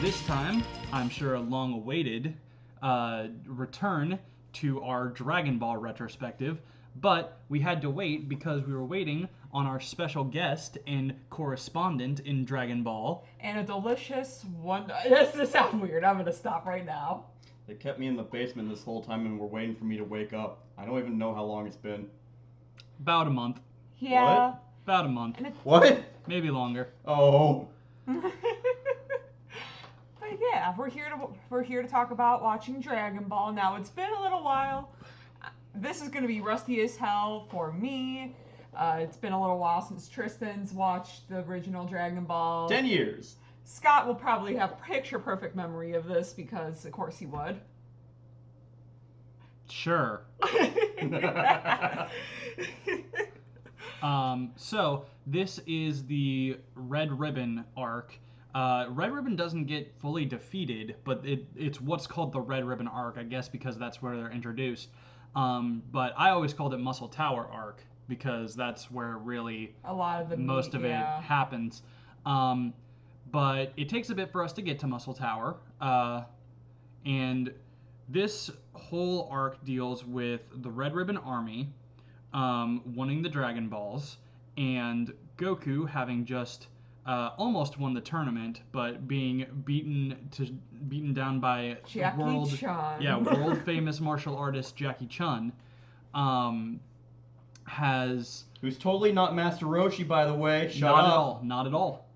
This time, I'm sure a long-awaited return to our Dragon Ball retrospective, but we had to wait because we were waiting on our special guest and correspondent in Dragon Ball. And a delicious one. This sounds weird. I'm gonna stop right now. They kept me in the basement this whole time and were waiting for me to wake up. I don't even know how long it's been. About a month. Yeah. What? About a month. What? Maybe longer. Oh. But yeah, we're here to talk about watching Dragon Ball. Now it's been a little while. This is gonna be rusty as hell for me. It's been a little while since Tristan's watched the original Dragon Ball. 10 years. Scott will probably have picture perfect memory of this because, of course, he would. Sure. So this is the Red Ribbon arc. Red Ribbon doesn't get fully defeated, but it's what's called the Red Ribbon arc, I guess, because that's where they're introduced. But I always called it Muscle Tower arc because that's where really a lot of the most of it happens. But it takes a bit for us to get to Muscle Tower, and this whole arc deals with the Red Ribbon Army winning the Dragon Balls, and Goku having just almost won the tournament, but being beaten down by Jackie Chun. world famous martial artist Jackie Chun, who's totally not Master Roshi, by the way. Shut not up. Not at all.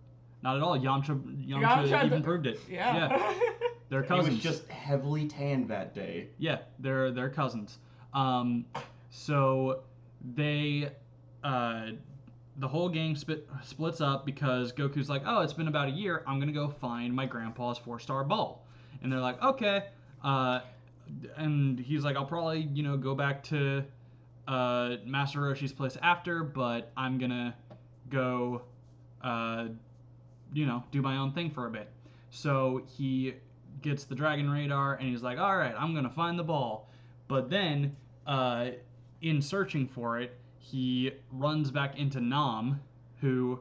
Yamcha even proved it. Yeah. They're cousins. He was just heavily tanned that day. Yeah, they're cousins. So they the whole gang splits up because Goku's like, oh, it's been about a year. I'm gonna go find my grandpa's 4-star ball, and they're like, okay. And he's like, I'll probably go back to Master Roshi's place after, but I'm gonna go do my own thing for a bit. So he gets the Dragon Radar and he's like, all right, I'm gonna find the ball. But then in searching for it, he runs back into Nam, who,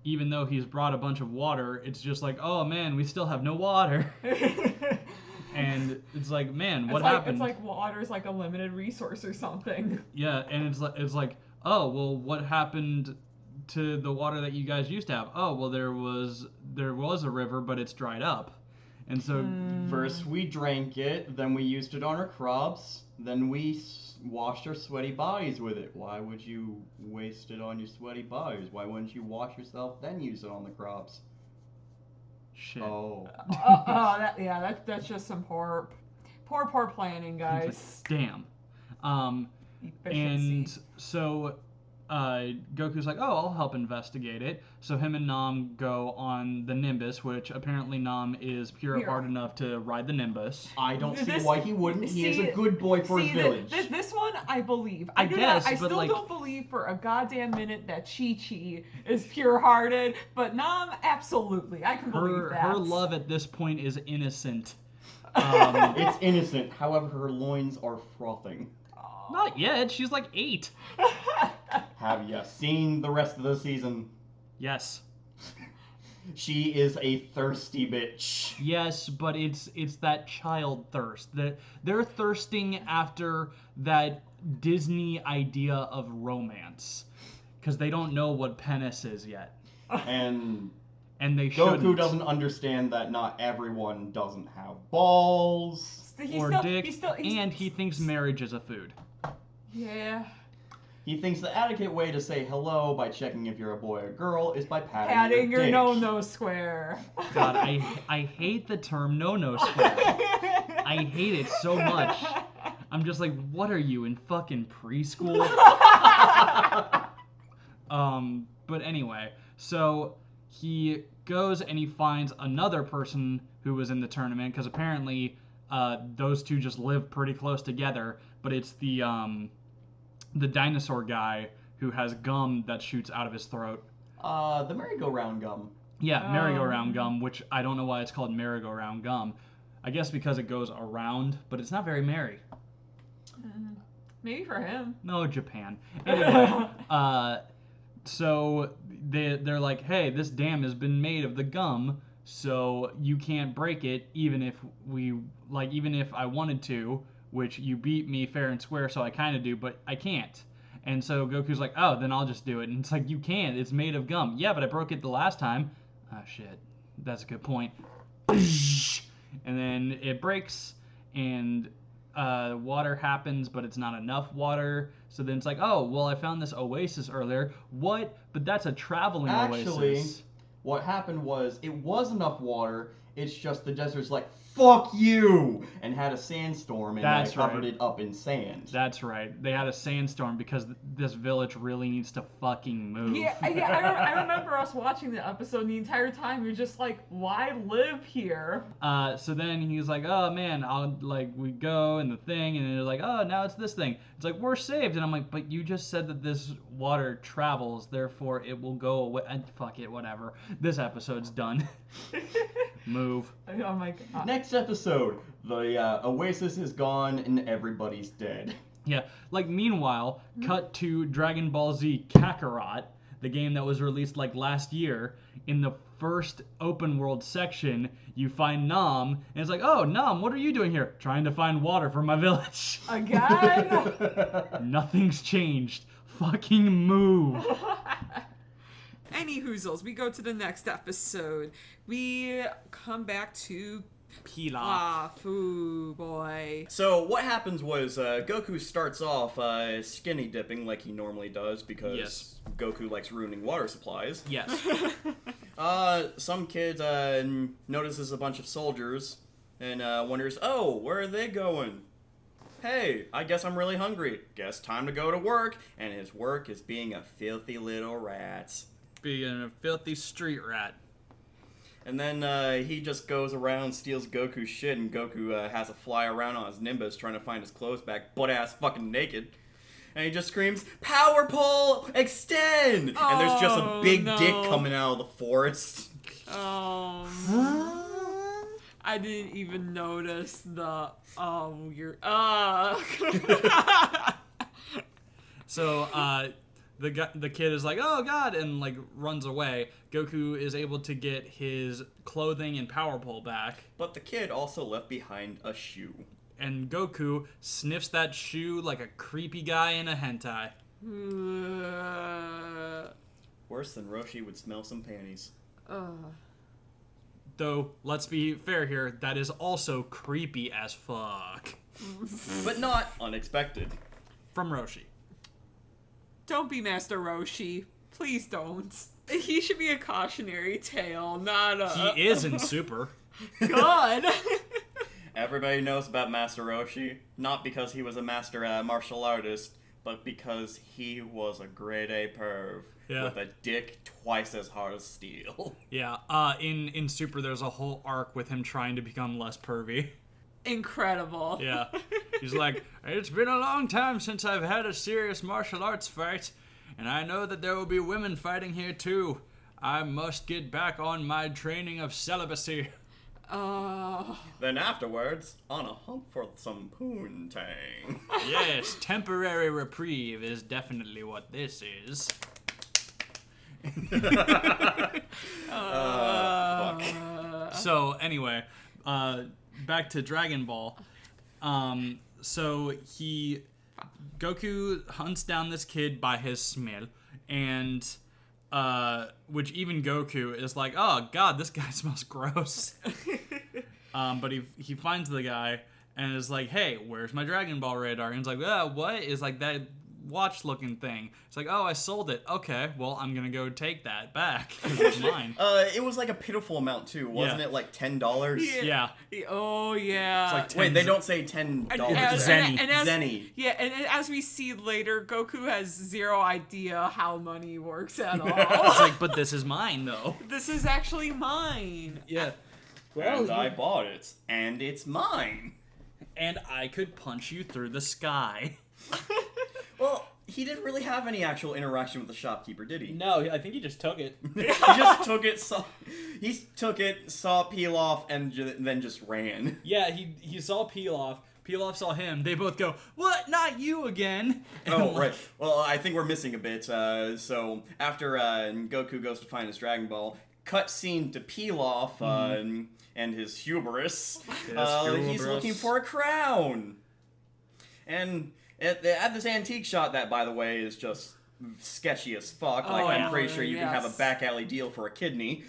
even though he's brought a bunch of water, it's just like, oh man, we still have no water. And it's like, man, what happened? It's like water's like a limited resource or something. Yeah, and it's like, oh, well, what happened to the water that you guys used to have? Oh, well, there was a river, but it's dried up. And so first we drank it, then we used it on our crops, then we washed our sweaty bodies with it. Why would you waste it on your sweaty bodies? Why wouldn't you wash yourself then use it on the crops? Shit. Oh. That's just some poor planning, guys. Damn. Efficiency. And so Goku's like, oh, I'll help investigate it. So him and Nam go on the Nimbus, which apparently Nam is pure of heart enough to ride the Nimbus. I don't see why he wouldn't. He is a good boy for his village. This one, I believe. I guess, I still don't believe for a goddamn minute that Chi-Chi is pure-hearted, but Nam, absolutely. I can believe that. Her love at this point is innocent. It's innocent. However, her loins are frothing. Not yet. She's like 8. Have you seen the rest of the season? Yes. She is a thirsty bitch. Yes, but it's that child thirst. They're thirsting after that Disney idea of romance, because they don't know what penis is yet. And they shouldn't. Goku doesn't understand that not everyone doesn't have balls or dick, and he thinks marriage is a food. Yeah. He thinks the adequate way to say hello by checking if you're a boy or girl is by patting your dick. no-no square. God, I hate the term no-no square. I hate it so much. I'm just like, what are you, in fucking preschool? But anyway, so he goes and he finds another person who was in the tournament, because apparently those two just live pretty close together, but it's the dinosaur guy who has gum that shoots out of his throat. The merry-go-round gum. Yeah, merry-go-round gum, which I don't know why it's called merry-go-round gum. I guess because it goes around, but it's not very merry. Maybe for him. No, Japan. Anyway, so they're like, hey, this dam has been made of the gum So you can't break it even if even if I wanted to, which you beat me fair and square, so I kind of do, but I can't. And so Goku's like, oh, then I'll just do it. And it's like, you can't. It's made of gum. Yeah, but I broke it the last time. Oh, shit. That's a good point. And then it breaks, and water happens, but it's not enough water. So then it's like, oh, well, I found this oasis earlier. What? But that's a traveling oasis. What happened was, it was enough water, it's just the desert's like, fuck you! And had a sandstorm and covered it up in sand. That's right. They had a sandstorm because this village really needs to fucking move. Yeah, I remember us watching the episode, and the entire time you're just like, why live here? So then he's like, oh man, we go and the thing, and they're like, oh, now it's this thing. It's like, we're saved. And I'm like, but you just said that this water travels, therefore it will go away. And fuck it, whatever. This episode's done. Move. Oh my god. Next episode, the oasis is gone and everybody's dead. Yeah, meanwhile, cut to Dragon Ball Z Kakarot, the game that was released last year. In the first open world section, you find Nam, and it's like, oh, Nam, what are you doing here? Trying to find water for my village. Again? Nothing's changed. Fucking move. Any hoozles, we go to the next episode. We come back to Pilaf. Ooh, boy. So what happens was Goku starts off skinny dipping like he normally does because Goku likes ruining water supplies. Yes. Some kid notices a bunch of soldiers and wonders, oh, where are they going? Hey, I guess I'm really hungry. Guess time to go to work. And his work is being a filthy little rat. Being a filthy street rat. And then he just goes around, steals Goku's shit, and Goku has to fly around on his Nimbus trying to find his clothes back, butt-ass fucking naked. And he just screams, Power Pole, extend! And there's just a big dick coming out of the forest. I didn't even notice the, So, the kid is like, oh god, and runs away. Goku is able to get his clothing and power pole back. But the kid also left behind a shoe. And Goku sniffs that shoe like a creepy guy in a hentai. Worse than Roshi would smell some panties. Though, let's be fair here, that is also creepy as fuck. But not unexpected. From Roshi. Don't be Master Roshi. Please don't. He should be a cautionary tale, not a... He is in Super. God. Everybody knows about Master Roshi, not because he was a master martial artist, but because he was a grade A perv with a dick twice as hard as steel. Yeah, in Super there's a whole arc with him trying to become less pervy. Incredible. Yeah. He's like, it's been a long time since I've had a serious martial arts fight, and I know that there will be women fighting here too. I must get back on my training of celibacy. Then afterwards, on a hunt for some poontang. Yes, temporary reprieve is definitely what this is. Fuck. So, anyway, back to Dragon Ball. So Goku hunts down this kid by his smell, and which even Goku is like, oh god, this guy smells gross. But he finds the guy and is like, hey, where's my Dragon Ball radar? And he's like, what? Is like that watch looking thing. It's like, oh, I sold it. Okay, well, I'm gonna go take that back. It's mine. It was like a pitiful amount too, wasn't it? Like $10. Yeah. Oh yeah. It's like Wait, they don't say $10. Zenny. Yeah, and as we see later, Goku has zero idea how money works at all. It's like, but this is mine though. This is actually mine. Yeah. And I bought it, and it's mine. And I could punch you through the sky. Well, he didn't really have any actual interaction with the shopkeeper, did he? No, I think he just took it. He just took it, saw it peel off, and then just ran. Yeah, he saw Pilaf. Pilaf saw him. They both go, what? Not you again? And Oh, right. Well, I think we're missing a bit. So after Goku goes to find his Dragon Ball, cutscene to Pilaf and his hubris. Yes, He's looking for a crown. And at this antique shot that, by the way, is just sketchy as fuck. Like, I'm pretty sure you can have a back alley deal for a kidney.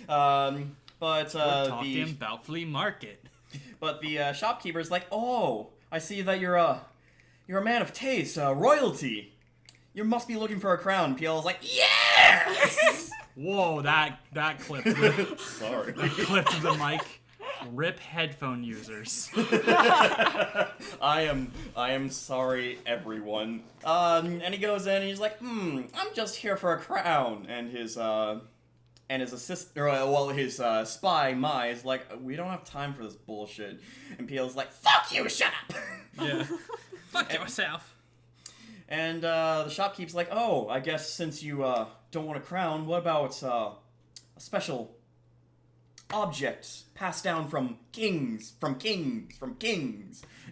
But We're talking about flea market. But the shopkeeper's like, oh, I see that you're a man of taste, royalty. You must be looking for a crown. Piel's like, yes! Whoa, that clipped. Sorry. That clipped the mic. Rip headphone users. I am sorry, everyone. And he goes in and he's like, I'm just here for a crown. And his his spy, Mai, is like, we don't have time for this bullshit. And Piel's like, fuck you, shut up! Yeah. Fuck yourself. And the shopkeeper's like, oh, I guess since you don't want a crown, what about a special object passed down from kings? And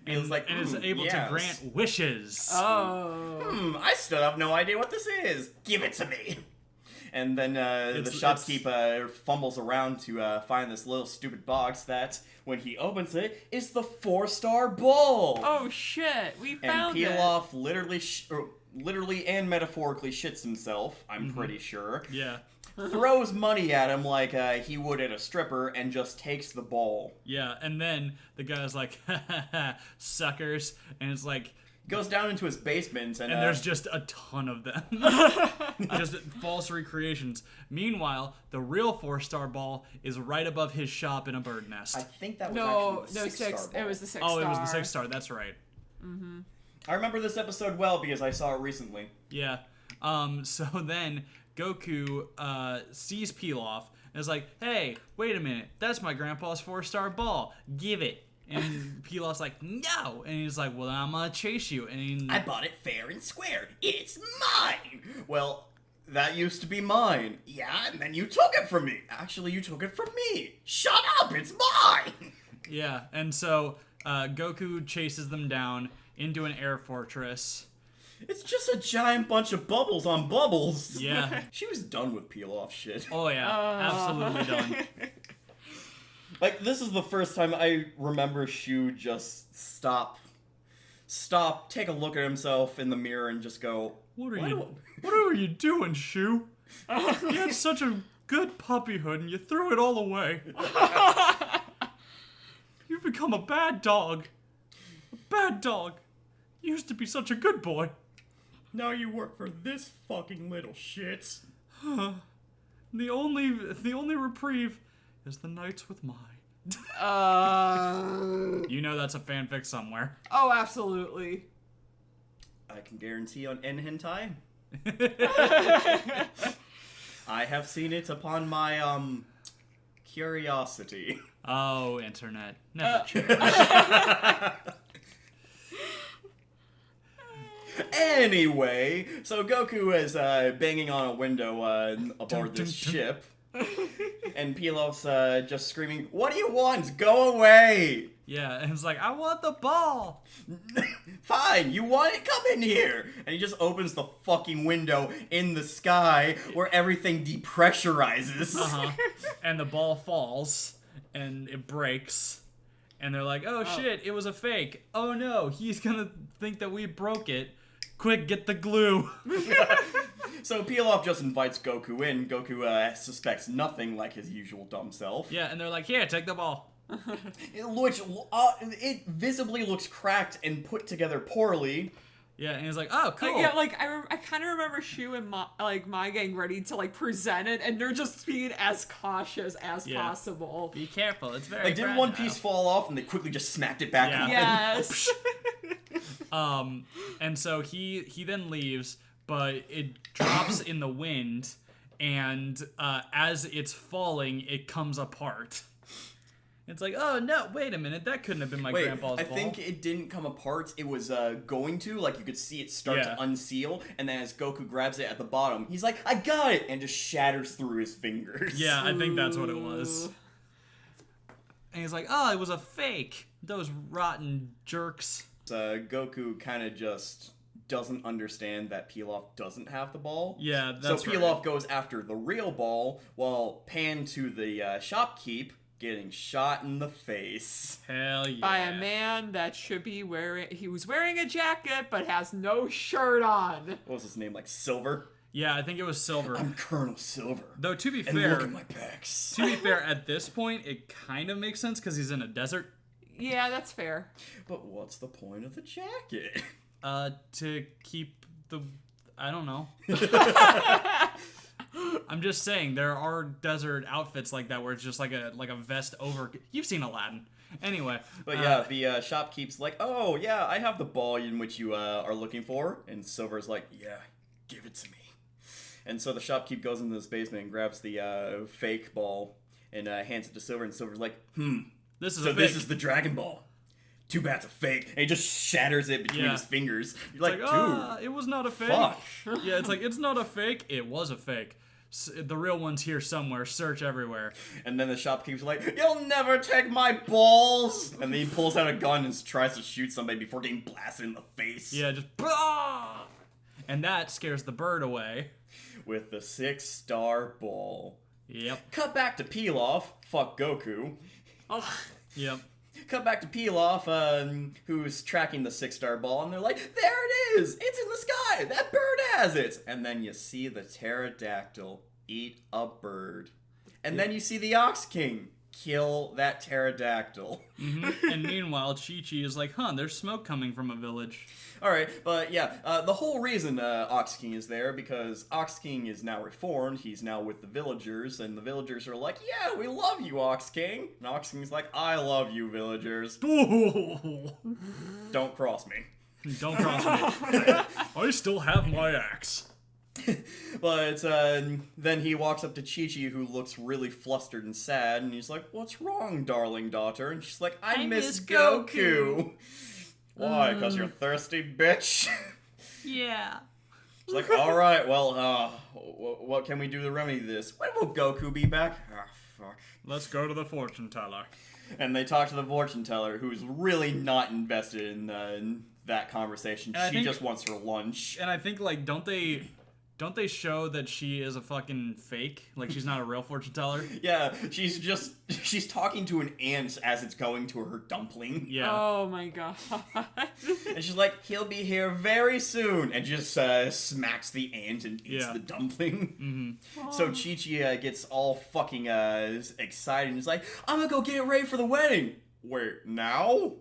Piel's like, and is able to grant wishes. Oh. I still have no idea what this is. Give it to me. And then the shopkeeper fumbles around to find this little stupid box that, when he opens it, is the 4-star bowl. Oh shit, we found it. And Pilaf literally and metaphorically shits himself, I'm pretty sure. Yeah. Throws money at him like he would at a stripper and just takes the bowl. Yeah, and then the guy's like, suckers, and it's like... Goes down into his basement and there's just a ton of them. Just false recreations. Meanwhile, the real 4-star ball is right above his shop in a bird nest. I think that was actually the 6-star ball. It was the 6-star. Oh, it was the 6-star, that's right. Mm-hmm. I remember this episode well because I saw it recently. Yeah. So then Goku sees Pilaf and is like, hey, wait a minute, that's my grandpa's 4-star ball. Give it. And Pilaf's like, no! And he's like, well, I'm gonna chase you. And I bought it fair and square. It's mine! Well, that used to be mine. Yeah, and then you took it from me. Actually, you took it from me. Shut up! It's mine! Yeah, and so Goku chases them down into an air fortress. It's just a giant bunch of bubbles on bubbles. Yeah. She was done with Pilaf shit. Oh, yeah. Absolutely done. Like, this is the first time I remember Shu just stop, take a look at himself in the mirror and just go, What are you doing, Shu? You had such a good puppyhood and you threw it all away. You've become a bad dog. A bad dog. You used to be such a good boy. Now you work for this fucking little shit. The only reprieve is the nights with Mai. You know that's a fanfic somewhere. Oh, absolutely. I can guarantee on N Hentai. I have seen it upon my curiosity. Oh, internet. Never change. Anyway, so Goku is banging on a window aboard this ship. And Pilaf's just screaming, what do you want? Go away! Yeah, and it's like, I want the ball! Fine, you want it? Come in here! And he just opens the fucking window in the sky where everything depressurizes. And the ball falls, and it breaks. And they're like, oh shit, it was a fake. Oh no, he's gonna think that we broke it. Quick, get the glue. So Pilaf just invites Goku in. Goku suspects nothing, like his usual dumb self. Yeah, and they're like, here, take the ball. It visibly looks cracked and put together poorly. Yeah, and he's like, oh, cool. I kind of remember Shu and Mai getting ready to present it, and they're just being as cautious as possible. Be careful, it's very Like, did one piece fall off, and they quickly just smacked it back on? Yes. And so he then leaves, but it drops in the wind, and as it's falling, it comes apart. It's like, oh no, wait a minute, that couldn't have been my grandpa's ball. I think it didn't come apart, it was going to, like you could see it start to unseal, and then as Goku grabs it at the bottom, he's like, I got it, and just shatters through his fingers. Yeah, I think that's what it was. And he's like, oh, it was a fake. Those rotten jerks. Goku kind of just doesn't understand that Pilaf doesn't have the ball. Yeah, that's so Pilaf goes after the real ball, while Pan to the shopkeep, getting shot in the face. Hell yeah. By a man that should be he was wearing a jacket but has no shirt on. What was his name, like Silver? Yeah, I think it was Silver. I'm Colonel Silver. Though, to be And fair... look at my pecs. To be fair, at this point, it kind of makes sense because he's in a desert. Yeah, that's fair. But what's the point of the jacket? To keep the... I don't know. I'm just saying, there are desert outfits like that where it's just like a vest over... You've seen Aladdin. Anyway. But yeah, the shopkeep's like, oh, yeah, I have the ball in which you are looking for. And Silver's like, yeah, give it to me. And so the shopkeep goes into this basement and grabs the fake ball and hands it to Silver. And Silver's like, This is so a fake. this is the Dragon Ball. Too bad it's a fake. And he just shatters it between his fingers. You're like, dude. It was not a fake. Fuck. Yeah, it's like, it's not a fake. It was a fake. The real one's here somewhere. Search everywhere. And then the shopkeep's like, you'll never take my balls! And then he pulls out a gun and tries to shoot somebody before getting blasted in the face. Yeah, just... Bah! And that scares the bird away. With the 6-star ball. Yep. Cut back to Pilaf. Fuck Goku. Oh. Yep. Cut back to Pilaf, who's tracking the 6-star ball, and they're like, there it is! It's in the sky! That bird has it! And then you see the pterodactyl eat a bird. And then you see the Ox King kill that pterodactyl. Mm-hmm. And meanwhile, Chi-Chi is like, there's smoke coming from a village. Alright, but yeah, the whole reason Ox King is there, because Ox King is now reformed, he's now with the villagers, and the villagers are like, yeah, we love you, Ox King! And Ox King's like, I love you, villagers. Don't cross me. Don't cross me. I still have my axe. But then he walks up to Chi-Chi, who looks really flustered and sad, and he's like, what's wrong, darling daughter? And she's like, I miss Goku. Why? Because you're thirsty, bitch? Yeah. She's like, alright, well, what can we do to remedy this? When will Goku be back? Ah, fuck. Let's go to the fortune teller. And they talk to the fortune teller, who's really not invested in that conversation. She just wants her lunch. And I think, like, don't they show that she is a fucking fake? Like, she's not a real fortune teller? Yeah, she's talking to an ant as it's going to her dumpling. Yeah. Oh my god. And she's like, he'll be here very soon. And just smacks the ant and eats the dumpling. Mm-hmm. So Chi-Chi gets all fucking excited and is like, I'm gonna go get ready for the wedding. Wait, now?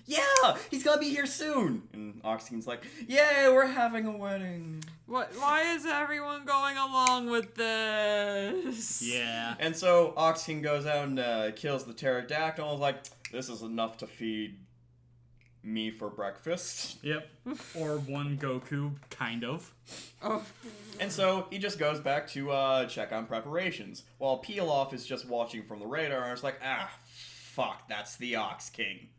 Yeah, he's gonna be here soon. And Ox King's like, yay, we're having a wedding. What? Why is everyone going along with this? Yeah. And so Ox King goes out and kills the pterodactyl and is like, this is enough to feed me for breakfast. Yep. Or one Goku, kind of. Oh. And so he just goes back to check on preparations, while Pilaf is just watching from the radar and is like, fuck, that's the Ox King.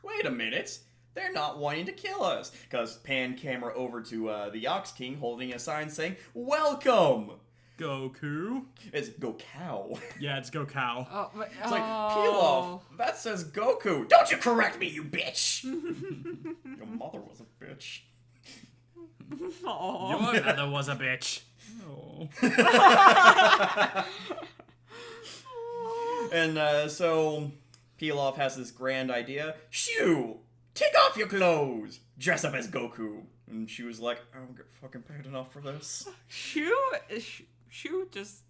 Wait a minute, they're not wanting to kill us. Because pan camera over to the Ox King holding a sign saying, welcome! Goku. It's Goku. Yeah, it's Goku. Oh, but, It's like, Pilaf, that says Goku. Don't you correct me, you bitch! Your mother was a bitch. Aww. Your mother was a bitch. Oh. And so Pilaf has this grand idea. Shoo! Take off your clothes! Dress up as Goku. And she was like, I don't get fucking paid enough for this. Shu just...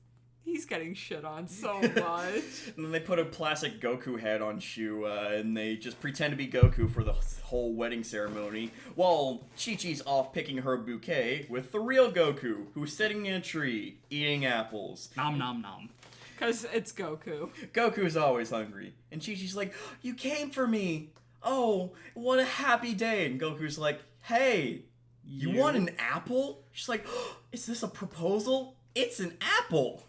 He's getting shit on so much. And then they put a plastic Goku head on Shu, and they just pretend to be Goku for the whole wedding ceremony, while Chi-Chi's off picking her bouquet with the real Goku, who's sitting in a tree, eating apples. Nom nom nom. Because it's Goku. Goku's always hungry. And Chi-Chi's like, you came for me! Oh, what a happy day! And Goku's like, hey, you want an apple? She's like, oh, is this a proposal? It's an apple!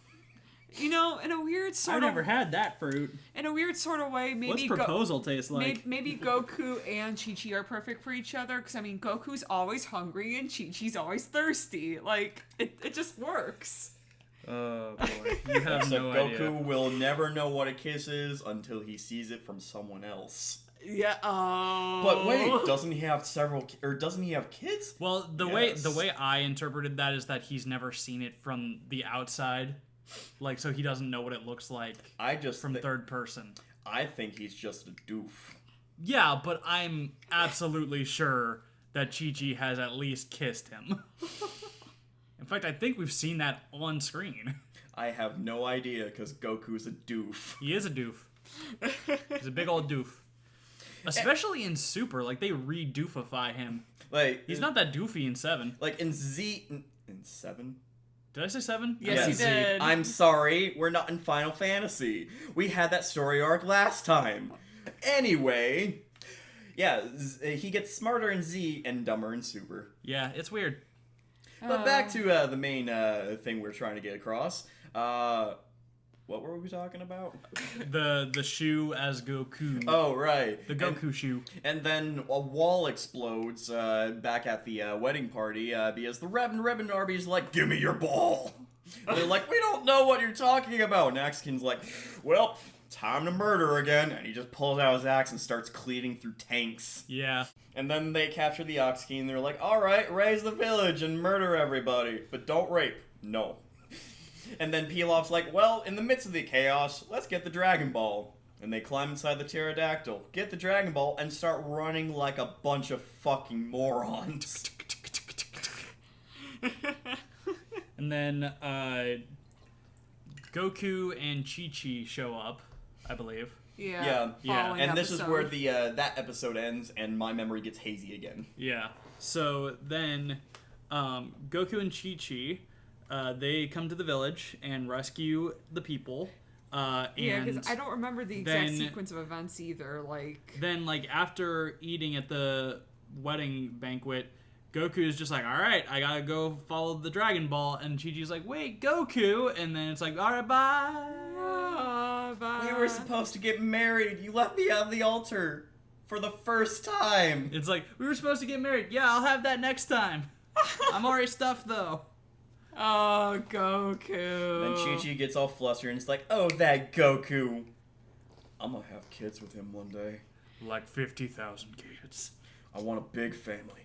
You know, in a weird sort of... I never had that fruit. In a weird sort of way, maybe... What's proposal taste like? Maybe Goku and Chi-Chi are perfect for each other, because, I mean, Goku's always hungry and Chi-Chi's always thirsty. Like, it just works. Oh, boy. You have So no Goku idea. will never know what a kiss is until he sees it from someone else. Yeah. Oh. But wait, doesn't he have doesn't he have kids? Well, the way I interpreted that is that he's never seen it from the outside, like, so he doesn't know what it looks like. From third person. I think he's just a doof. Yeah, but I'm absolutely sure that Chi-Chi has at least kissed him. In fact, I think we've seen that on screen. I have no idea because Goku's a doof. He is a doof. He's a big old doof. Especially in Super, like, they re-doofify him. Like, he's not that doofy in 7. Like, in 7? Did I say 7? Yes, you did. I'm sorry, we're not in Final Fantasy. We had that story arc last time. Anyway, yeah, he gets smarter in Z and dumber in Super. Yeah, it's weird. But back to the main thing we're trying to get across. What were we talking about? The shoe as Goku. Oh, right. The Goku shoe. And then a wall explodes back at the wedding party because the Ribbon Arby's like, give me your ball. And they're like, we don't know what you're talking about. And Axikin's like, well, time to murder again. And he just pulls out his axe and starts cleaving through tanks. Yeah. And then they capture the Ox-King and they're like, alright, raise the village and murder everybody. But don't rape. No. And then Pilaf's like, well, in the midst of the chaos, let's get the Dragon Ball. And they climb inside the pterodactyl, get the Dragon Ball, and start running like a bunch of fucking morons. And then Goku and Chi-Chi show up, I believe. Yeah. And this is where the that episode ends, and my memory gets hazy again. Yeah. So then Goku and Chi-Chi, they come to the village and rescue the people. Because I don't remember the exact sequence of events either. Then, after eating at the wedding banquet, Goku's just like, all right, I gotta go follow the Dragon Ball. And Chi-Chi's like, wait, Goku? And then it's like, all right, bye. Bye. We were supposed to get married. You left me on the altar for the first time. It's like, we were supposed to get married. Yeah, I'll have that next time. I'm already stuffed, though. Oh, Goku. Then Chi-Chi gets all flustered and it's like, oh, that Goku. I'm gonna have kids with him one day. Like 50,000 kids. I want a big family.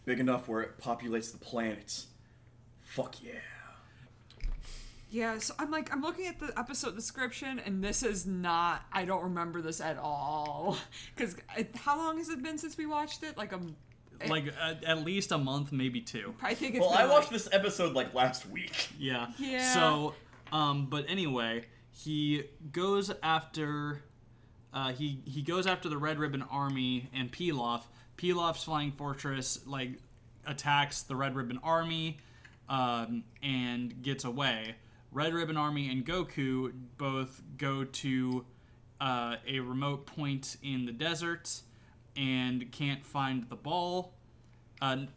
Big enough where it populates the planets. Fuck yeah. Yeah, so I'm looking at the episode description, and this is not, I don't remember this at all. Because how long has it been since we watched it? At least a month, maybe 2. I think it's Well, I watched this episode last week. Yeah. Yeah. So, but anyway, he goes after, he goes after the Red Ribbon Army and Pilaf. Pilaf's Flying Fortress, attacks the Red Ribbon Army, and gets away. Red Ribbon Army and Goku both go to a remote point in the desert and can't find the ball. And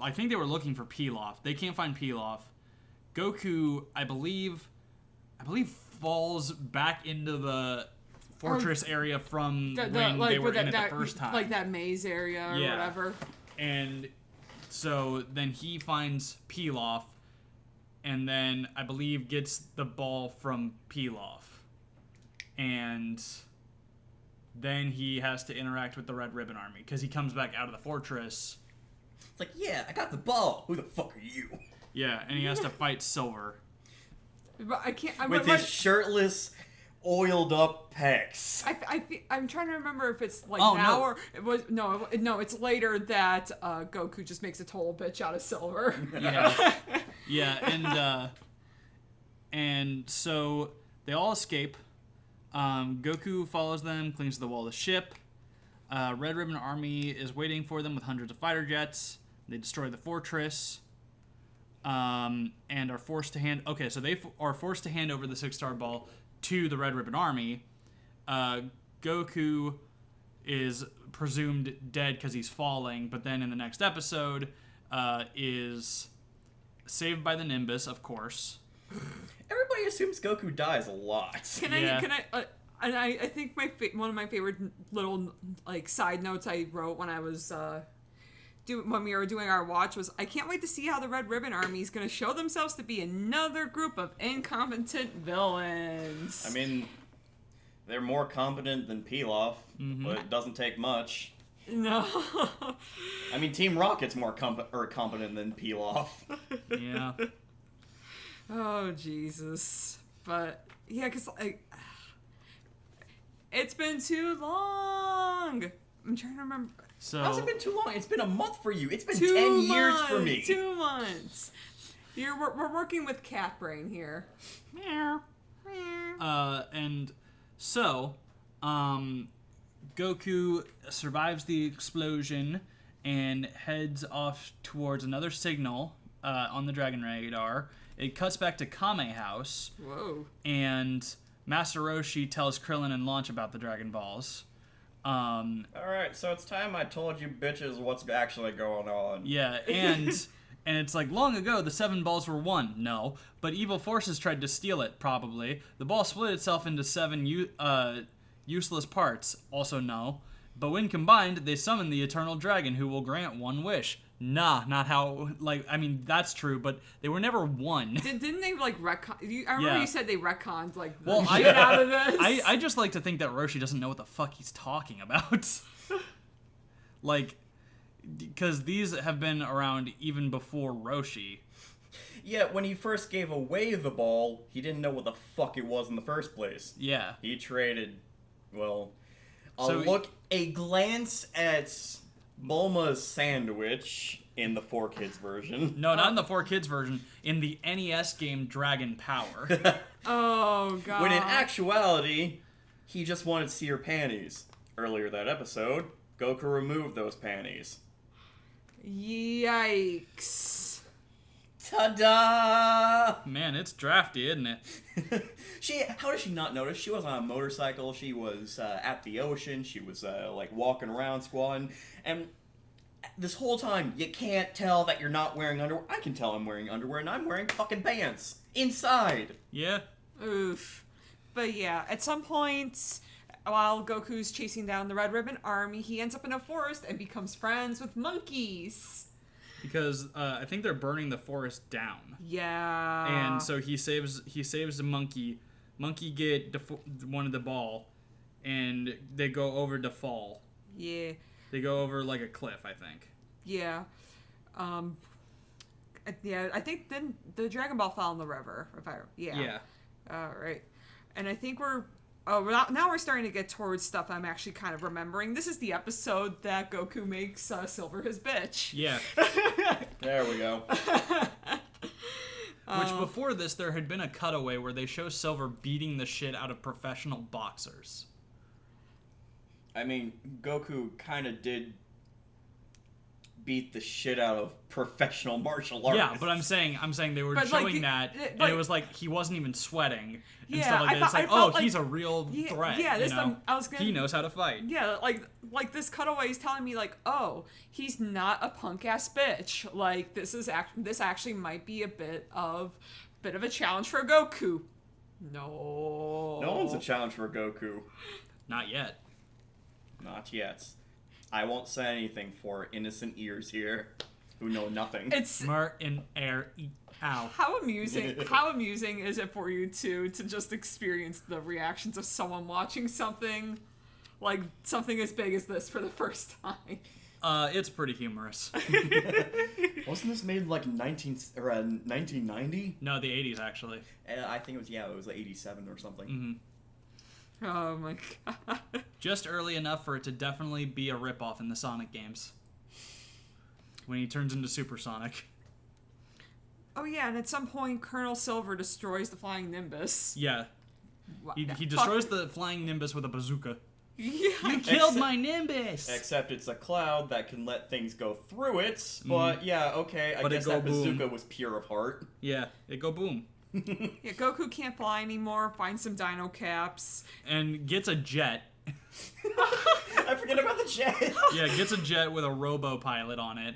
I think they were looking for Pilaf. They can't find Pilaf. Goku, I believe falls back into the fortress area from when they were in it the first time. Like that maze area or whatever. And so then he finds Pilaf, and then I believe gets the ball from Pilaf. And then he has to interact with the Red Ribbon Army, because he comes back out of the fortress. It's like, yeah, I got the ball. Who the fuck are you? Yeah, and he has to fight Silver. But I can't... With his shirtless, oiled up pecs. I'm trying to remember if it's or it was no, it's later that Goku just makes a total bitch out of Silver. Yeah, and so they all escape. Goku follows them, clings to the wall of the ship. Red Ribbon Army is waiting for them with hundreds of fighter jets. They destroy the fortress, and are forced to hand. Okay, so they are forced to hand over the 6-star ball to the Red Ribbon Army. Goku is presumed dead because he's falling, but then in the next episode, is saved by the Nimbus, of course. Everybody assumes Goku dies a lot. I think one of my favorite little side notes I wrote when I was when we were doing our watch was, I can't wait to see how the Red Ribbon Army is going to show themselves to be another group of incompetent villains. I mean, They're more competent than Pilaf, Mm-hmm. but it doesn't take much. No. I mean, Team Rocket's more competent than Pilaf. Yeah. Oh, Jesus. But, yeah, because, it's been too long. I'm trying to remember. So How's it been too long? It's been a month for you. It's been 2 10 months, years for me. 2 months. We're working with cat brain here. Meow. And so, Goku survives the explosion and heads off towards another signal on the Dragon Radar. It cuts back to Kame House, Whoa. and Master Roshi tells Krillin and Launch about the Dragon Balls. Alright, so it's time I told you bitches what's actually going on. Yeah, and it's like, long ago, the 7 balls were won. No. But evil forces tried to steal it, probably. The ball split itself into 7 useless parts. Also no. But when combined, they summon the Eternal Dragon, who will grant 1 wish. Nah, not how, I mean, that's true, but they were never won. Didn't they, retcon? I remember Yeah. you said they retconned, the Well, shit out of this. I just like to think that Roshi doesn't know what the fuck he's talking about. Because these have been around even before Roshi. Yeah, when he first gave away the ball, he didn't know what the fuck it was in the first place. Yeah. He traded, well, a glance at Bulma's sandwich in the 4Kids version. No, not in the 4Kids version. In the NES game Dragon Power. Oh, God. When in actuality, he just wanted to see her panties. Earlier that episode, Goku removed those panties. Yikes. Ta-da! Man, it's drafty, isn't it? How did she not notice? She was on a motorcycle, she was at the ocean, she was walking around squatting, and this whole time, you can't tell that you're not wearing underwear. I can tell I'm wearing underwear, and I'm wearing fucking pants. Inside. Yeah. Oof. But yeah, at some point, while Goku's chasing down the Red Ribbon Army, he ends up in a forest and becomes friends with monkeys. Because I think they're burning the forest down. Yeah. And so he saves the monkey. Monkey get one of the ball, and they go over to fall. Yeah. They go over like a cliff, I think. Yeah. Yeah, I think then the Dragon Ball fell in the river. Yeah. All right. And I think now we're starting to get towards stuff I'm actually kind of remembering. This is the episode that Goku makes Silver his bitch. Yeah. There we go. Which before this, there had been a cutaway where they show Silver beating the shit out of professional boxers. I mean, Goku kind of did beat the shit out of professional martial artists. Yeah, but I'm saying they were But, showing that, and it was like he wasn't even sweating and Yeah, stuff like I that. thought- It's like, I felt oh, like- he's a real threat. Yeah, this you know? time I was gonna. He knows how to fight. Yeah, like this cutaway is telling me oh, he's not a punk ass bitch. Like this actually might be a bit of a challenge for Goku. No. No one's a challenge for Goku. Not yet. Not yet. I won't say anything for innocent ears here who know nothing. It's Martin air eat ow. how amusing is it for you to just experience the reactions of someone watching something as big as this for the first time. It's pretty humorous. Wasn't this made in 1990? No, the 80s actually. I think it was 87 or something. Mm-hmm. Oh my god. Just early enough for it to definitely be a ripoff in the Sonic games. When he turns into Super Sonic. Oh yeah, and at some point Colonel Silver destroys the flying Nimbus. Yeah. What He the destroys fuck? the flying Nimbus with a bazooka. Yeah. You killed my Nimbus! Except it's a cloud that can let things go through it. But yeah, okay, I But it guess go that boom. bazooka was pure of heart. Yeah, it go boom. Yeah, Goku can't fly anymore, finds some dino caps. And gets a jet. I forget about the jet. Yeah, gets a jet with a robo-pilot on it.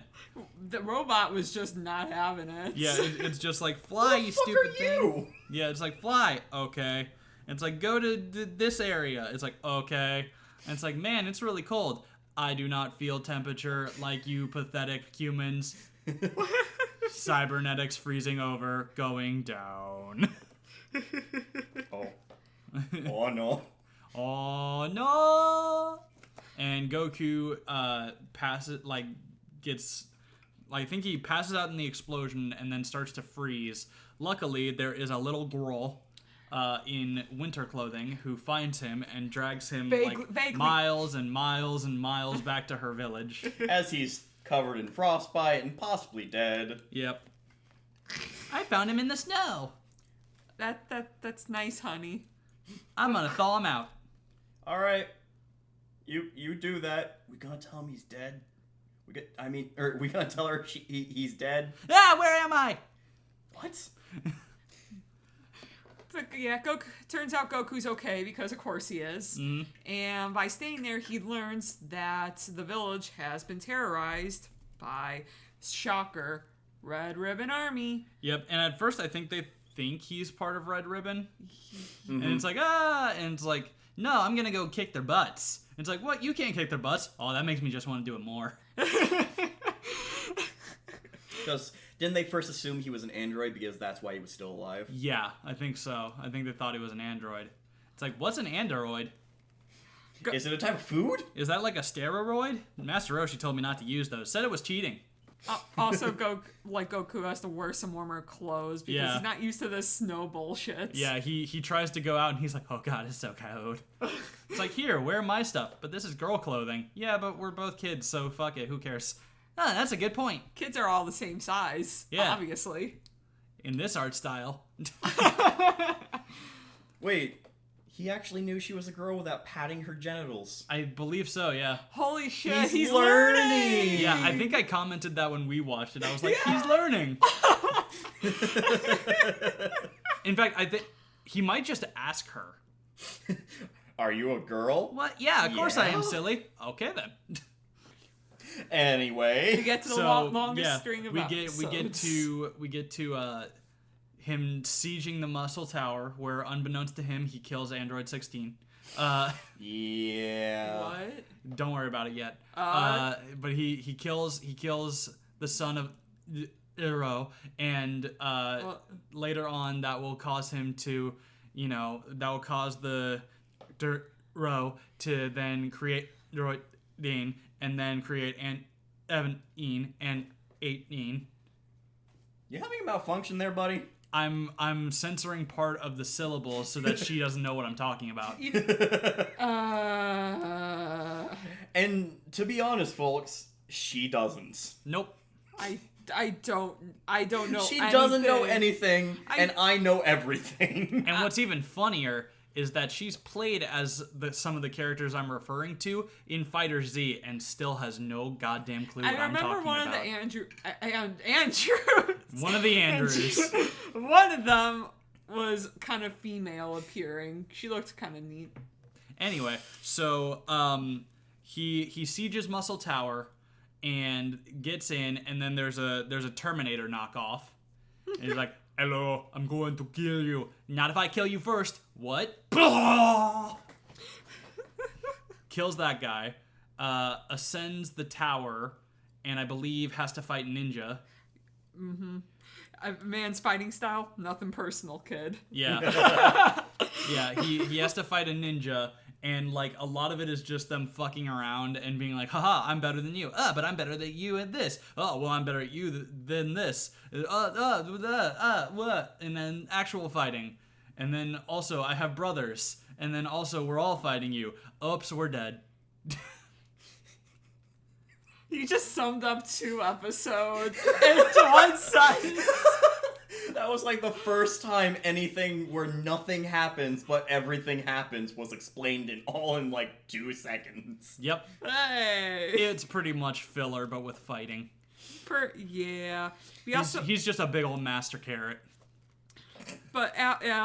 The robot was just not having it. Yeah, it's just like, fly, you Fuck stupid are thing. you? Yeah, it's like, fly. Okay. And it's like, go to this area. It's like, okay. And it's like, man, it's really cold. I do not feel temperature like you pathetic humans. Cybernetics freezing over, going down. Oh. Oh no. oh no! And Goku passes, I think he passes out in the explosion and then starts to freeze. Luckily, there is a little girl in winter clothing who finds him and drags him Vaguely. miles and miles and miles back to her village. As he's covered in frostbite and possibly dead. Yep. I found him in the snow. That's nice, honey. I'm gonna thaw him out. All right, you do that. We gonna tell him he's dead. We gonna tell her he's dead. Ah, where am I? What? But yeah, turns out Goku's okay because of course he is. Mm. And by staying there, he learns that the village has been terrorized by, shocker, Red Ribbon Army. Yep. And at first, I think they think he's part of Red Ribbon, Mm-hmm. and it's like and it's like, no, I'm gonna go kick their butts. It's like, what? You can't kick their butts? Oh, that makes me just want to do it more. Because didn't they first assume he was an android because that's why he was still alive? Yeah, I think so. I think they thought he was an android. It's like, what's an android? Is it a type of food? Is that like a steroid? Master Roshi told me not to use those. Said it was cheating. Also, Goku has to wear some warmer clothes because he's not used to this snow bullshit. Yeah, he tries to go out and he's like, oh god, it's so cold. It's like, here, wear my stuff, but this is girl clothing. Yeah, but we're both kids, so fuck it, who cares? Ah, that's a good point. Kids are all the same size, obviously. In this art style. Wait, he actually knew she was a girl without patting her genitals. I believe so, yeah. Holy shit, He's learning! learning! Yeah, I think I commented that when we watched it. I was like, he's learning. In fact, I think he might just ask her. Are you a girl? What? Yeah, of course I am, Yeah. silly. Okay, then. Anyway. We get to the longest string of episodes. We get to him sieging the Muscle Tower, where unbeknownst to him, he kills Android 16. Yeah. What? Don't worry about it yet. But he kills the son of Iro, and later on that will cause him to, that will cause the Ro to then create Droid Dean, and then create an Evan-een and 8-een. You having a malfunction there, buddy? I'm censoring part of the syllables so that she doesn't know what I'm talking about. And to be honest, folks, she doesn't. Nope. I don't know. She doesn't know anything, and I know everything. And what's even funnier is that she's played as some of the characters I'm referring to in Fighter Z and still has no goddamn clue what I'm talking about. I remember one of the Andrews. One of the Andrews. One of them was kind of female appearing. She looked kind of neat. Anyway, so he sieges Muscle Tower and gets in, and then there's a Terminator knockoff. And he's like, hello, I'm going to kill you. Not if I kill you first. What? Kills that guy. Ascends the tower, and I believe has to fight Ninja. Mm-hmm. A man's fighting style, nothing personal, kid. Yeah. Yeah, he has to fight a ninja, and a lot of it is just them fucking around and being like, haha, I'm better than you. But I'm better than you at this. Oh, well, I'm better at you than this. What? And then actual fighting. And then also, I have brothers. And then also, we're all fighting you. Oops, we're dead. You just summed up 2 episodes into one sentence. That was the first time anything where nothing happens but everything happens was explained in 2 seconds. Yep. Hey. It's pretty much filler, but with fighting. Yeah. He's just a big old master carrot. But after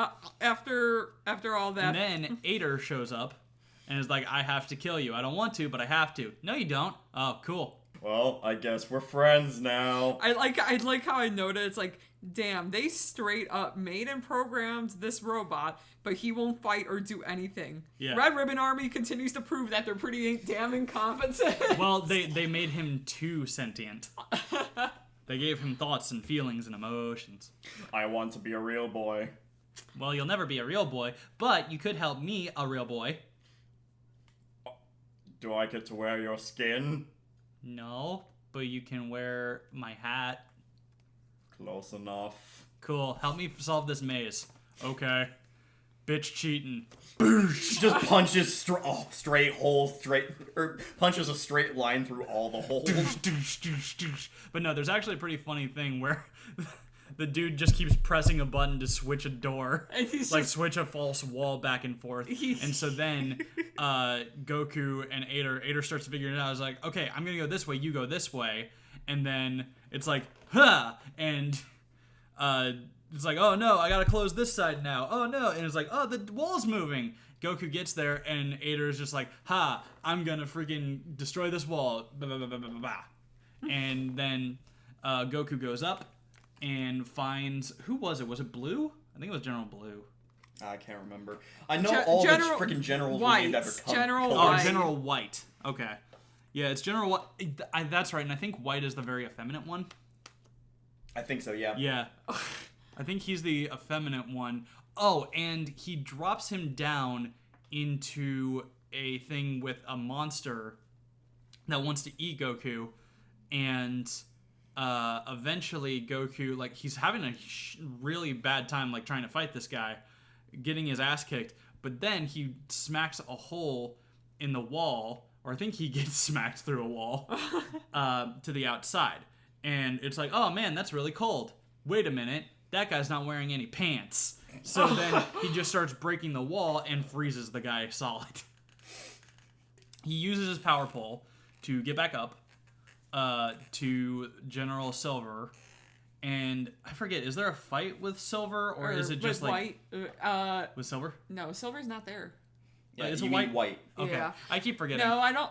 all that, And then Ader shows up and is like, I have to kill you. I don't want to, but I have to. No, you don't. Oh, cool. Well, I guess we're friends now. I like how I noted it's damn, they straight up made and programmed this robot, but he won't fight or do anything. Yeah. Red Ribbon Army continues to prove that they're pretty damn incompetent. Well, they made him too sentient. They gave him thoughts and feelings and emotions. I want to be a real boy. Well, you'll never be a real boy, but you could help me, a real boy. Do I get to wear your skin? No, but you can wear my hat. Close enough. Cool. Help me solve this maze. Okay. Bitch cheating. Just punches straight holes, punches a straight line through all the holes. But no, there's actually a pretty funny thing where the dude just keeps pressing a button to switch a door, like switch a false wall back and forth. And so then Goku and Ader starts figuring it out. I was like, okay, I'm gonna go this way, you go this way, and then it's like, huh, and it's like, oh no, I gotta close this side now. Oh no, and it's like, oh, the wall's moving. Goku gets there, and Ader is just like, ha, I'm gonna freaking destroy this wall. Bah, bah, bah, bah, bah, bah. And then Goku goes up and finds, who was it? Was it Blue? I think it was General Blue. I can't remember. I know all the freaking generals were named after General White. Okay. Yeah, it's General White. That's right, and I think White is the very effeminate one. I think so, yeah. Yeah. I think he's the effeminate one. Oh, and he drops him down into a thing with a monster that wants to eat Goku, and eventually Goku, like, he's having a really bad time, like, trying to fight this guy, getting his ass kicked, but then he smacks a hole in the wall, or I think he gets smacked through a wall, to the outside, and it's like, oh man, that's really cold. Wait a minute, that guy's not wearing any pants. So then he just starts breaking the wall and freezes the guy solid. He uses his power pole to get back up to General Silver. And I forget, is there a fight with Silver or is it just like... White? With Silver? No, Silver's not there. Yeah, it's you a mean White. Okay, Yeah. I keep forgetting. No, I don't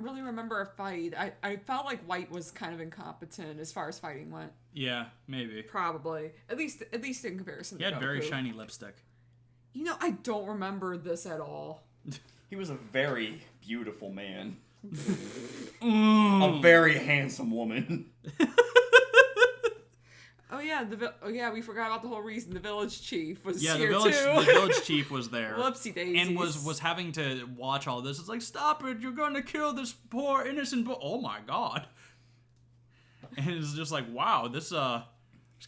really remember a fight. I felt like White was kind of incompetent as far as fighting went. Yeah, maybe. Probably. At least in comparison He to had Goku. very shiny lipstick. You know, I don't remember this at all. He was a very beautiful man. Mm. A very handsome woman. Oh yeah, we forgot about the whole reason the village chief was Yeah, here the too. village chief was there. Whoopsie daisies. And was having to watch all this. It's like, stop it, you're gonna kill this poor innocent boy. Oh my god. And it's just like, wow, this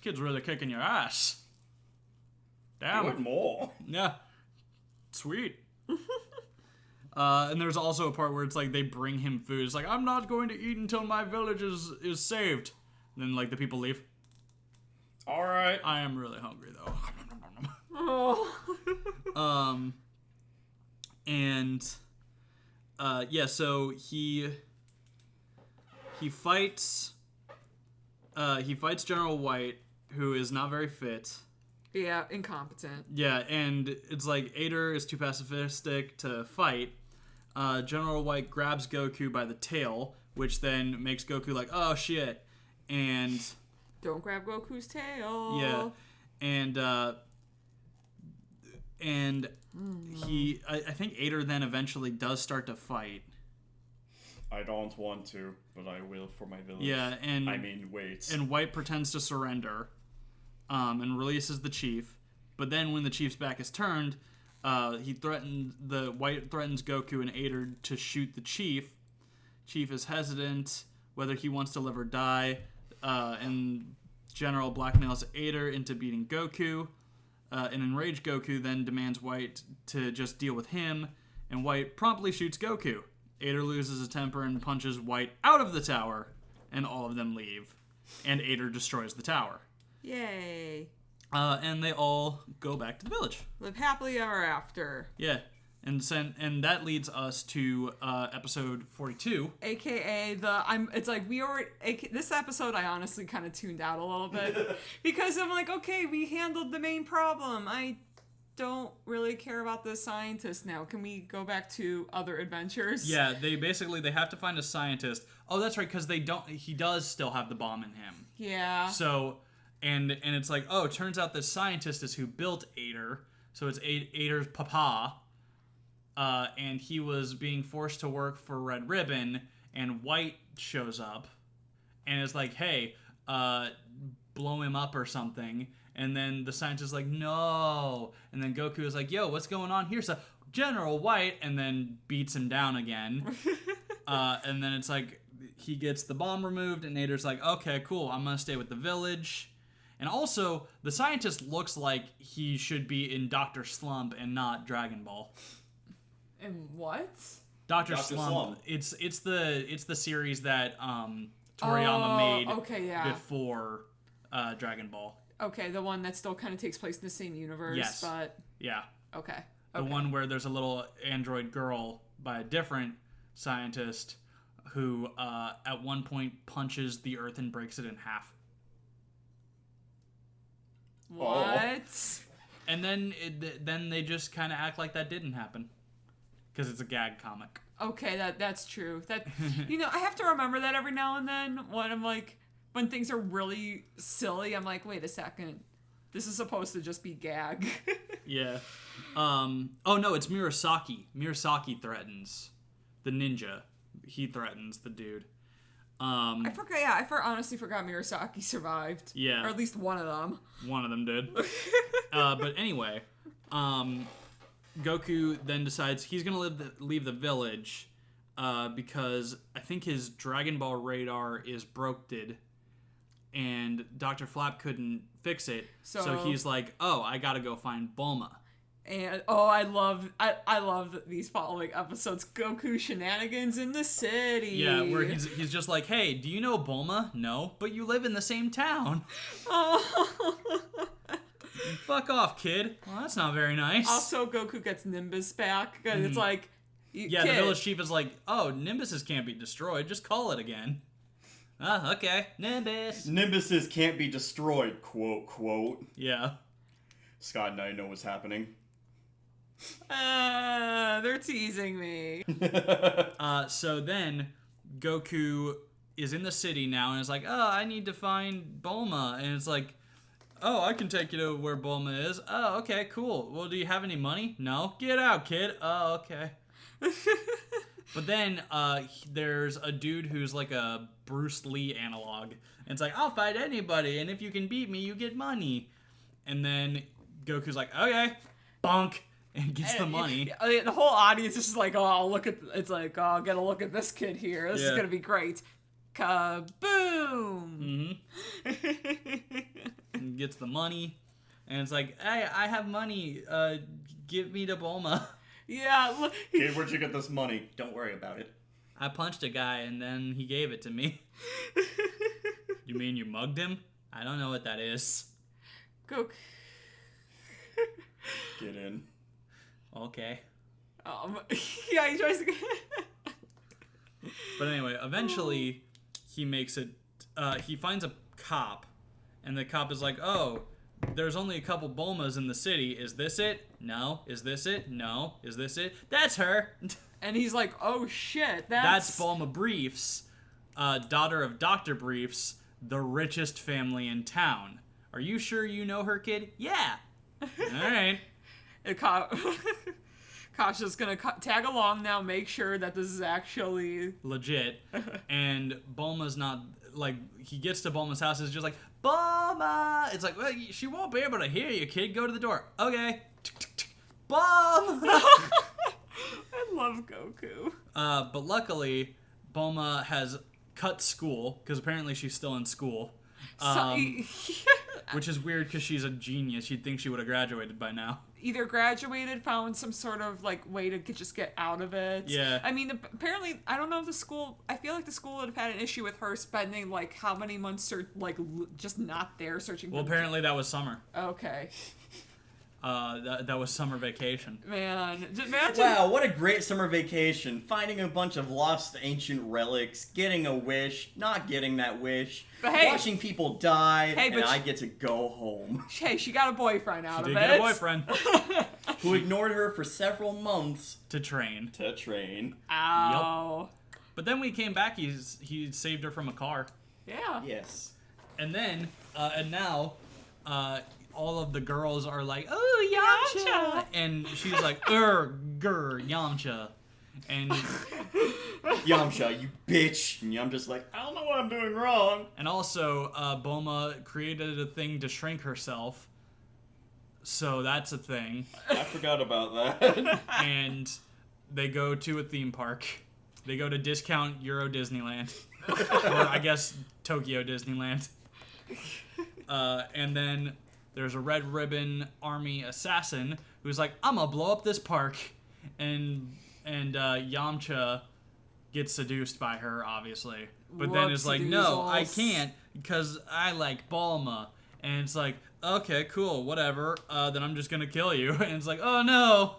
kid's really kicking your ass. Damn. Do it more. Yeah. Sweet. And there's also a part where it's like they bring him food. It's like, I'm not going to eat until my village is saved. And then like the people leave. Alright. I am really hungry though. Oh. And yeah, so he fights General White, who is not very fit. Yeah, incompetent. Yeah, and it's like Ader is too pacifistic to fight. General White grabs Goku by the tail, which then makes Goku like, oh shit. And Don't grab Goku's tail. yeah, and I think Ader then eventually does start to fight. I don't want to, but I will for my village. Yeah, and wait. And White pretends to surrender, and releases the chief. But then when the chief's back is turned, White threatens Goku and Ader to shoot the chief. Chief is hesitant whether he wants to live or die, and General blackmails Ader into beating Goku. An enraged Goku then demands White to just deal with him, and White promptly shoots Goku. Ader loses his temper and punches White out of the tower, and all of them leave. And Ader destroys the tower. Yay. And they all go back to the village. Live happily ever after. Yeah. And that leads us to episode 42. AKA this episode I honestly kind of tuned out a little bit because I'm like, okay, we handled the main problem. I don't really care about the scientist now. Can we go back to other adventures? Yeah, they have to find a scientist. Oh, that's right, because he does still have the bomb in him. Yeah. So, and it's like, oh, it turns out this scientist is who built Ader. So it's Ader's papa. And he was being forced to work for Red Ribbon, and White shows up, and is like, hey, blow him up or something. And then the scientist is like, no. And then Goku is like, yo, what's going on here? So General White, and then beats him down again. And then it's like, he gets the bomb removed, and Nader's like, okay, cool, I'm gonna stay with the village. And also, the scientist looks like he should be in Dr. Slump and not Dragon Ball. And what? Dr. Slump. It's the series that Toriyama made before Dragon Ball. Okay, the one that still kind of takes place in the same universe, yes. but... Yeah. Okay. The one where there's a little android girl by a different scientist who at one point punches the Earth and breaks it in half. What? And then then they just kind of act like that didn't happen. Because it's a gag comic. Okay, that's true. That I have to remember that every now and then when I'm like, when things are really silly, I'm like, wait a second. This is supposed to just be gag. Yeah. Oh no, it's Murasaki. Murasaki threatens the ninja. He threatens the dude. I forgot. Yeah, I honestly forgot Murasaki survived. Yeah. Or at least one of them. One of them did. But anyway, Goku then decides he's gonna leave the village because I think his Dragon Ball radar is broken, and Dr. Flap couldn't fix it. So he's like, oh, I gotta go find Bulma. And I love these following episodes. Goku shenanigans in the city. Yeah, where he's just like, hey, do you know Bulma? No, but you live in the same town. Oh. Fuck off, kid. Well, that's not very nice. Also, Goku gets Nimbus back, and it's like, yeah, kid. the village chief is like, oh, Nimbuses can't be destroyed. Just call it again. Okay, Nimbus. Nimbuses can't be destroyed, quote, quote. Yeah. Scott and I know what's happening. They're teasing me. So then Goku is in the city now and is like, oh, I need to find Bulma. And it's like, oh, I can take you to where Bulma is. Oh, okay, cool. Well, do you have any money? No. Get out, kid. Oh, okay. But then there's a dude who's like a Bruce Lee analog. And it's like, I'll fight anybody, and if you can beat me, you get money. And then Goku's like, okay, bonk, and gets the money. The whole audience is just like, oh, it's like, oh, get a look at this kid here. This is going to be great. Kaboom! And gets the money. And it's like, hey, I have money. Give me to Bulma. Yeah. Look. Okay, where'd you get this money? Don't worry about it. I punched a guy and then he gave it to me. You mean you mugged him? I don't know what that is. Goku. Get in. Okay. Yeah, he tries to get... But anyway, eventually he makes it, he finds a cop, and the cop is like, oh, there's only a couple Bulmas in the city. Is this it? No. Is this it? No. Is this it? That's her. And he's like, oh shit, that's Bulma Briefs, daughter of Dr. Briefs, the richest family in town. Are you sure you know her, kid? Yeah. All right. Kosh is gonna tag along now, make sure that this is actually legit. And Bulma's not, like, he gets to Bulma's house and is just like, Bulma! It's like, well, she won't be able to hear you, kid. Go to the door. Okay. Bulma! I love Goku. But luckily, Bulma has cut school, because apparently she's still in school. Which is weird because she's a genius. You'd think she would have graduated by now. Either graduated, found some sort of like way to just get out of it. Yeah. I mean, apparently, I don't know if the school. I feel like the school would have had an issue with her spending like how many months just not there searching. Well, apparently that was summer. Okay. That was summer vacation. Man, just imagine. Wow, what a great summer vacation. Finding a bunch of lost ancient relics, getting a wish, not getting that wish, watching people die, and I get to go home. Hey, she got a boyfriend out of it. She did get a boyfriend. Who ignored her for several months. To train. Ow. Yep. But then when he came back, he saved her from a car. Yeah. Yes. And then, and now, all of the girls are like, oh, Yamcha! And she's like, Yamcha. And Yamcha, you bitch. And Yamcha's like, I don't know what I'm doing wrong. And also, Bulma created a thing to shrink herself So that's a thing. I forgot about that. And they go to a theme park. They go to discount Euro Disneyland. Or I guess Tokyo Disneyland. And then there's a Red Ribbon Army assassin who's like, I'm gonna blow up this park. And Yamcha gets seduced by her, obviously. But then is like, no, I can't because I like Bulma. And it's like, okay, cool, whatever. Then I'm just gonna kill you. And it's like, oh no.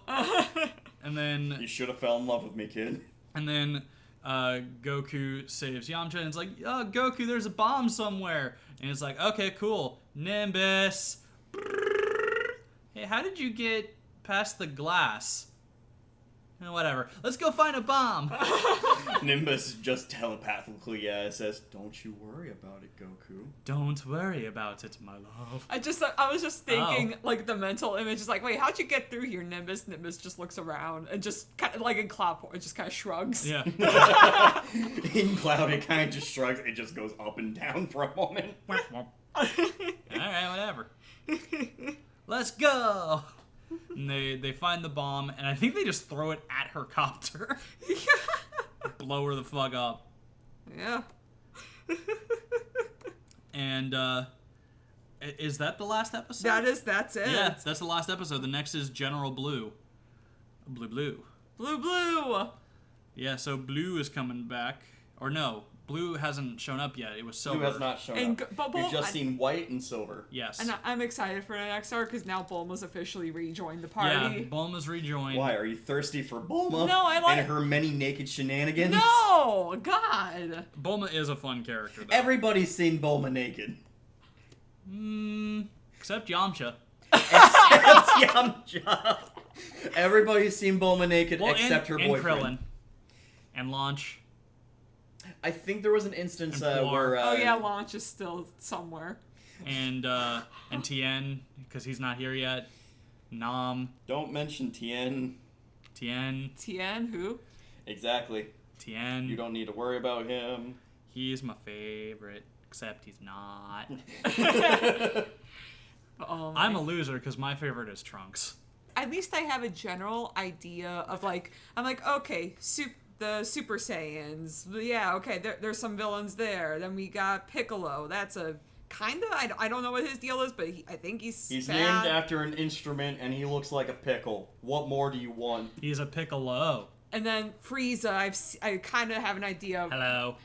And then You should have fell in love with me, kid. And then Goku saves Yamcha, and it's like, oh, Goku, there's a bomb somewhere. And it's like, okay, cool. Nimbus. Hey, how did you get past the glass? Whatever. Let's go find a bomb. Nimbus just telepathically says, don't you worry about it, Goku. Don't worry about it, my love. I was just thinking, like, the mental image is like, wait, how'd you get through here, Nimbus? Nimbus just looks around and just kind of, like in Cloud Form, it just kind of shrugs. Yeah. In Cloud, it kind of just shrugs. It just goes up and down for a moment. Alright, whatever. Let's go. And they find the bomb, and I think they just throw it at her copter. Blow her the fuck up. Yeah. And, is that the last episode? That's it. Yeah, that's the last episode. The next is General Blue. Blue. Blue. Yeah, so Blue is coming back. Or no, Blue hasn't shown up yet. It was Silver. Blue has not shown up. We've just seen white and silver. Yes. And I'm excited for the next arc because now Bulma's officially rejoined the party. Yeah, Bulma's rejoined. Why? Are you thirsty for Bulma? No, I like... And her many naked shenanigans? No! God! Bulma is a fun character, though. Everybody's seen Bulma naked. Except Yamcha. Except Yamcha. Everybody's seen Bulma naked except her boyfriend. And Krillin. And Launch. I think there was an instance And where... oh yeah, Launch is still somewhere. And Tien, because he's not here yet. Nam. Don't mention Tien. Tien. Tien? Who? Exactly. Tien. You don't need to worry about him. He's my favorite, except he's not. I'm a loser because my favorite is Trunks. At least I have a general idea of, like, I'm like, okay, the Super Saiyans. Yeah, okay, there's some villains there. Then we got Piccolo. That's a kind of, I don't know what his deal is, but I think he's He's bad. named after an instrument, and he looks like a pickle. What more do you want? He's a Piccolo. And then Frieza, I kind of have an idea of. Hello.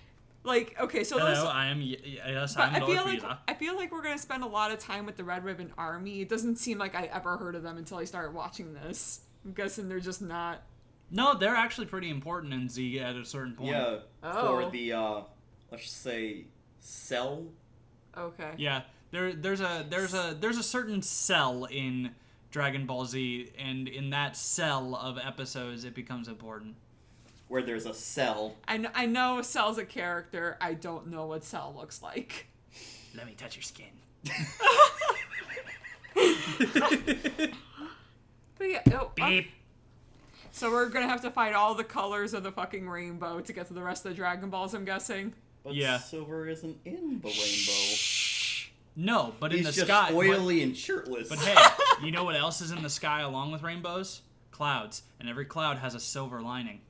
Like, okay, so Hello, those... I'm Lord Frieza. I feel like we're going to spend a lot of time with the Red Ribbon Army. It doesn't seem like I ever heard of them until I started watching this. I'm guessing they're just not... No, they're actually pretty important in Z at a certain point. Yeah, Oh. for the, let's say, cell. Okay. Yeah, there's a certain cell in Dragon Ball Z, and in that cell of episodes, it becomes important. Where there's a cell. I know Cell's a character. I don't know what Cell looks like. Let me touch your skin. But yeah, Beep. So we're gonna have to fight all the colors of the fucking rainbow to get to the rest of the Dragon Balls, I'm guessing. But Yeah. Silver isn't in the rainbow. No, but in the He's just sky. oily and shirtless. But hey, you know what else is in the sky along with rainbows? Clouds. And every cloud has a silver lining.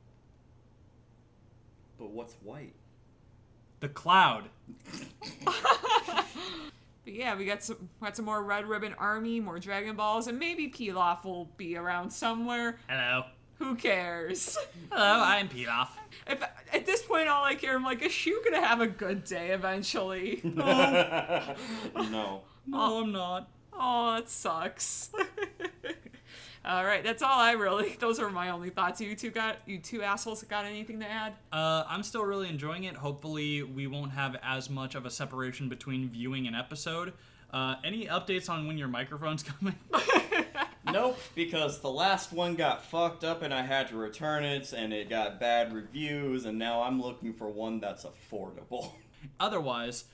But what's white? The cloud. But yeah, we got some more Red Ribbon Army, more Dragon Balls, and maybe Pilaf will be around somewhere. Hello. Who cares? Hello, I'm Pilaf. If at this point all I care, I'm like, is Shu gonna have a good day eventually? No. No, I'm not. Oh, that sucks. All right, that's all those are my only thoughts. You two assholes got anything to add? I'm still really enjoying it. Hopefully we won't have as much of a separation between viewing an episode. Any updates on when your microphone's coming? Nope, because the last one got fucked up and I had to return it, and it got bad reviews, and now I'm looking for one that's affordable. Otherwise,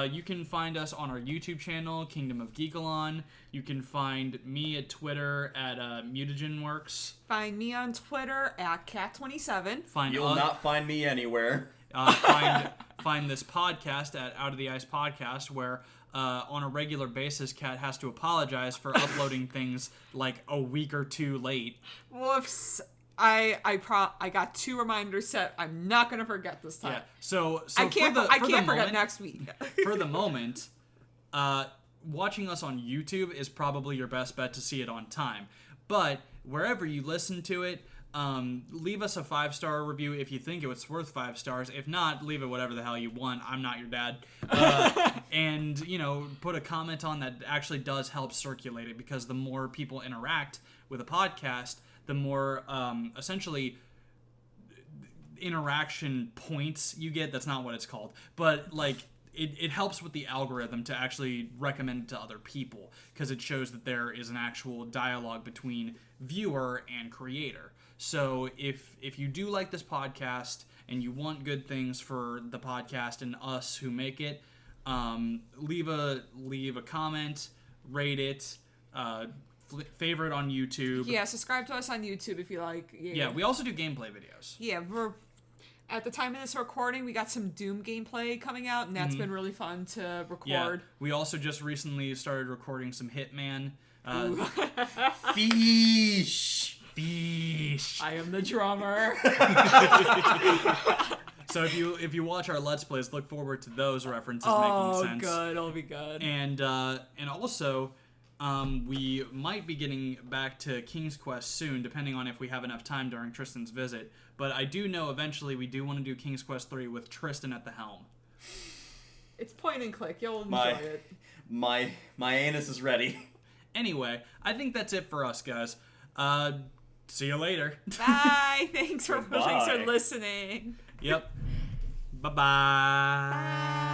you can find us on our YouTube channel, Kingdom of Geekalon. You can find me at Twitter at MutagenWorks. Find me on Twitter at Cat27. Find You'll not find me anywhere. Find this podcast at Out of the Ice Podcast, where on a regular basis, Kat has to apologize for uploading things like a week or two late. Whoops. I got 2 reminders set. I'm not gonna forget this time. Yeah. So I can't forget next week. For the moment, watching us on YouTube is probably your best bet to see it on time. But wherever you listen to it, leave us a 5-star review if you think it was worth 5 stars. If not, leave it whatever the hell you want. I'm not your dad. And, put a comment on that actually does help circulate it, because the more people interact with a podcast, the more, essentially, interaction points you get. That's not what it's called. But, it helps with the algorithm to actually recommend it to other people, because it shows that there is an actual dialogue between viewer and creator. So if you do like this podcast and you want good things for the podcast and us who make it, leave a comment, rate it, favorite on YouTube. Yeah, subscribe to us on YouTube if you like. Yeah, we also do gameplay videos. Yeah, at the time of this recording, we got some Doom gameplay coming out, and that's been really fun to record. Yeah, we also just recently started recording some Hitman. Fish. I am the drummer. So if you watch our Let's Plays, look forward to those references making sense. Oh, good. It'll be good. And also, we might be getting back to King's Quest soon, depending on if we have enough time during Tristan's visit. But I do know eventually we do want to do King's Quest 3 with Tristan at the helm. It's point and click. You'll enjoy it. My anus is ready. Anyway, I think that's it for us, guys. See you later. Bye. Thanks for listening. Yep. Bye-bye. Bye.